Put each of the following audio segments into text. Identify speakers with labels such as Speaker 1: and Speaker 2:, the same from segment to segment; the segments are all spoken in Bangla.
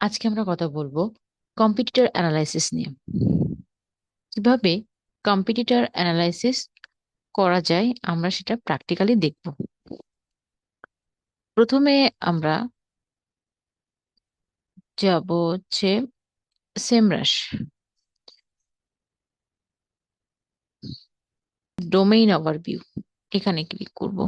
Speaker 1: আজকে আমরা কথা বলবো কম্পিটিটর অ্যানালাইসিস নিয়ে। কিভাবে কম্পিটিটর অ্যানালাইসিস করা যায় আমরা সেটা প্র্যাকটিক্যালি দেখব। প্রথমে আমরা যাব হচ্ছে সেমরাশ ডোমেইন ওভারভিউ, এখানে ক্লিক করব।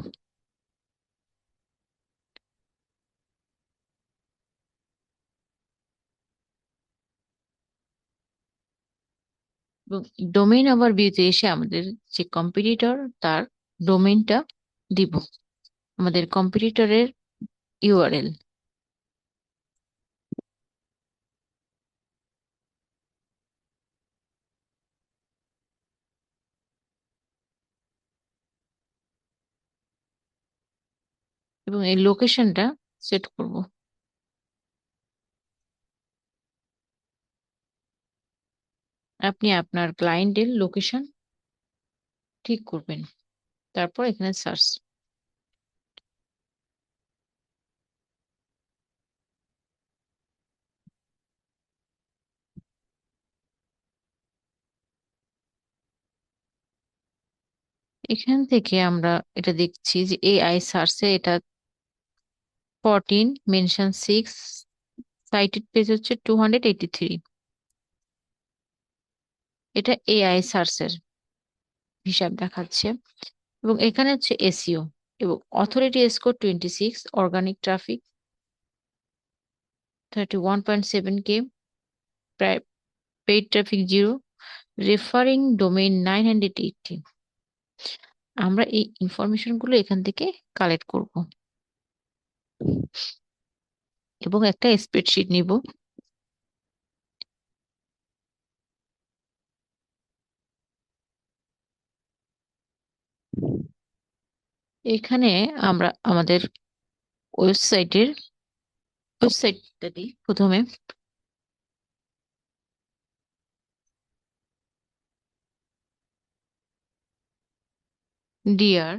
Speaker 1: এবং ডোমেইন ওভারভিউতে এসে আমাদের যে কম্পিটিটর তার ডোমেইনটা দিব, আমাদের কম্পিটিটরের ইউআরএল। এবং এই লোকেশনটা সেট করব। আপনি আপনার ক্লায়েন্টের লোকেশন ঠিক করবেন, তারপর এখানে সার্চ। এখান থেকে আমরা এটা দেখছি যে এআই সার্চে এটা 14, মেনশন 6, সাইটেড পেজ হচ্ছে 283। এটা এআই সার্চের হিসাব দেখাচ্ছে। এবং এখানে হচ্ছে এসইও এবং authority score 26, organic traffic 31.7K, প্রায় পেইড ট্রাফিক 0, রেফারিং ডোমেইন 980। আমরা এই ইনফরমেশন গুলো এখান থেকে কালেক্ট করব এবং একটা স্প্রেডশিট নিব। এখানে আমরা আমাদের ওয়েবসাইটটা দিই প্রথমে। ডিআর,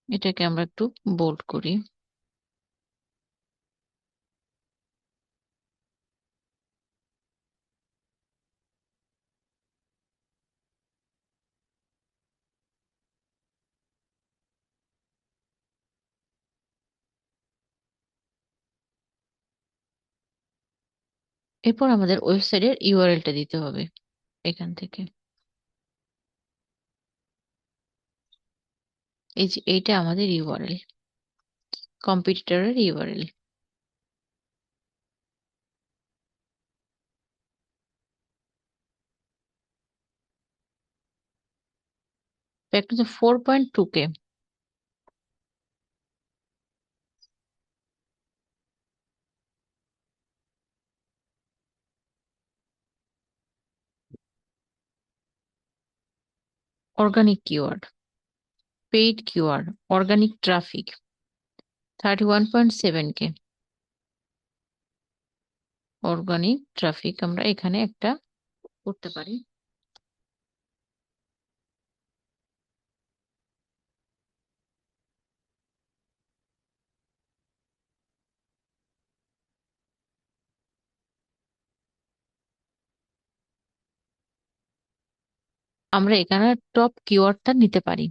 Speaker 1: এটাকে আমরা একটু বোল্ড করি। এরপর আমাদের ওয়েবসাইটের ইউআরএলটা দিতে হবে এখান থেকে। এই যে এইটা আমাদের ইউআরএল, কম্পিটিটরের ইউআরএল। একটা হচ্ছে 4.2K। Organic keyword, paid keyword, organic traffic 31.7K। Organic traffic আমরা এখানে একটা করতে পারি। আমরা এখানে টপ কিওয়ার্ডটা নিতে পারি।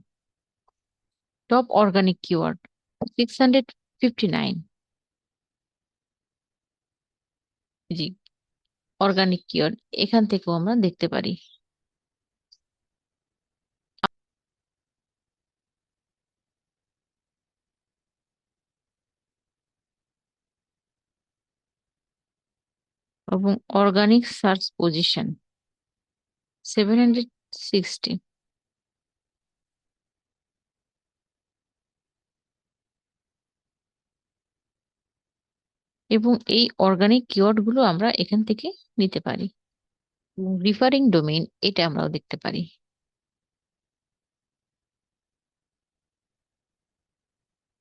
Speaker 1: Top organic keyword 659। জি, অর্গানিক কিওয়ার্ড এখান থেকেও আমরা দেখতে পারি। এবং অর্গানিক সার্চ পজিশন 760। এবং এই অর্গানিক কিওয়ার্ড গুলো আমরা এখান থেকে নিতে পারি। এবং রিফারিং ডোমেইন এটা আমরাও দেখতে পারি,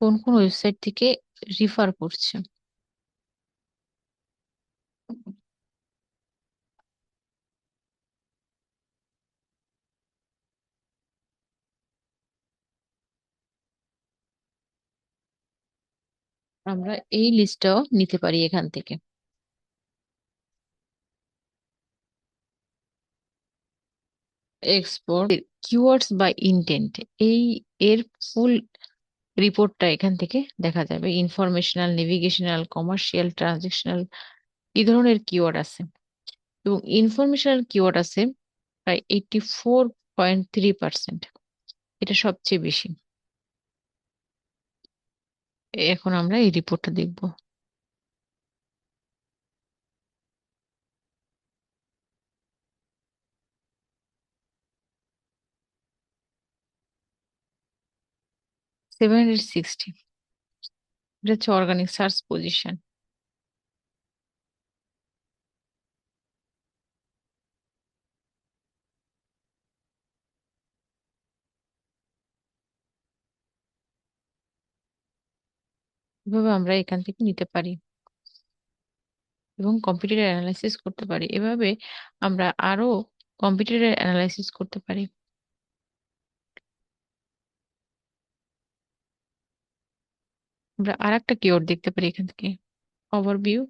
Speaker 1: কোন কোন ওয়েবসাইট থেকে রিফার করছে। আমরা এই লিস্টটাও নিতে পারি এখান থেকে। এক্সপোর্ট কিওয়ার্ডস বাই ইন্টেন্ট, এই এর ফুল রিপোর্টটা এখান থেকে দেখা যাবে। ইনফরমেশনাল, নেভিগেশনাল, কমার্শিয়াল, ট্রানজেকশনাল, এই ধরনের কিওয়ার্ড আছে। এবং ইনফরমেশনাল কিওয়ার্ড আছে প্রায় 84.3%, এটা সবচেয়ে বেশি। এখন আমরা এই রিপোর্টটা দেখব। 760, এটা হচ্ছে অর্গানিক সার্চ পজিশন। এভাবে আমরা এখান থেকে নিতে পারি এবং কম্পিটিটর অ্যানালাইসিস করতে পারি। এভাবে আমরা আরো কম্পিটিটর অ্যানালাইসিস করতে পারি। আমরা আর একটা কিওয়ার্ড দেখতে পারি এখান থেকে, ওভারভিউ।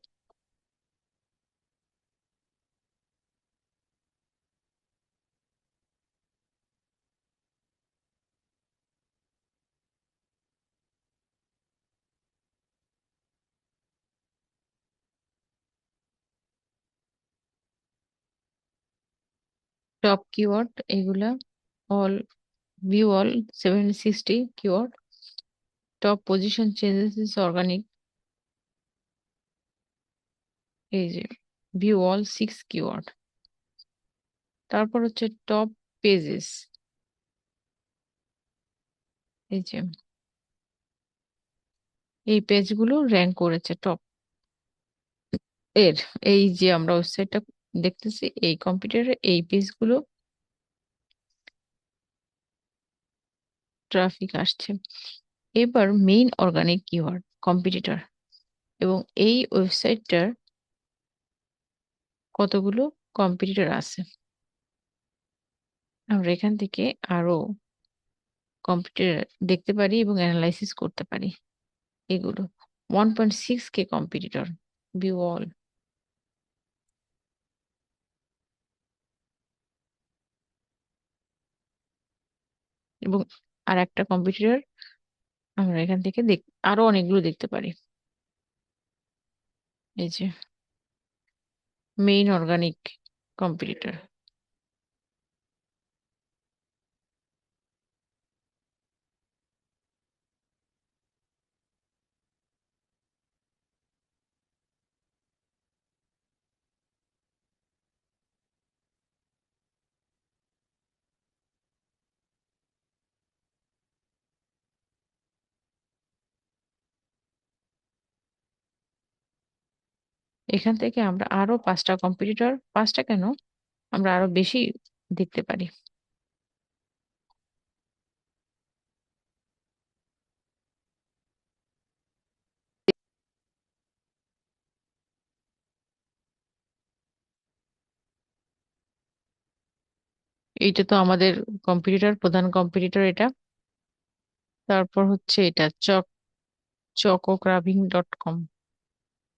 Speaker 1: টপ কিওয়ার্ড এগুলা, all, view all 760 keyword. Top position changes is organic, এই যে ভিউ অল 6 কিওয়ার্ড। তারপর হচ্ছে টপ পেজেস, এই যে এই পেজগুলো র্যাঙ্ক করেছে টপ এর। এই যে আমরা ওয়েবসাইটটা দেখতেছি, এই কম্পিউটারে এই পেজগুলো ট্রাফিক আসছে। এবার মেইন অর্গানিক কিওয়ার্ড কম্পিটিটর, এবং এই ওয়েবসাইটটার কতগুলো কম্পিটিটর আছে। আমরা এখান থেকে আরো কম্পিটিটর দেখতে পারি এবং অ্যানালাইসিস করতে পারি। এগুলো 1.6K কম্পিটিটর, ভিউ অল। এবং আর একটা কম্পিটিটর আমরা এখান থেকে আরো অনেকগুলো দেখতে পারি। এই যে মেইন অর্গানিক কম্পিটিটর। এখান থেকে আমরা আরো 5টা কম্পিটিটর, 5টা কেন, আমরা আরো বেশি দেখতে পারি। এইটা তো আমাদের কম্পিটিটর, প্রধান কম্পিটিটর এটা। তারপর হচ্ছে এটা চকোক্রাভিং.com।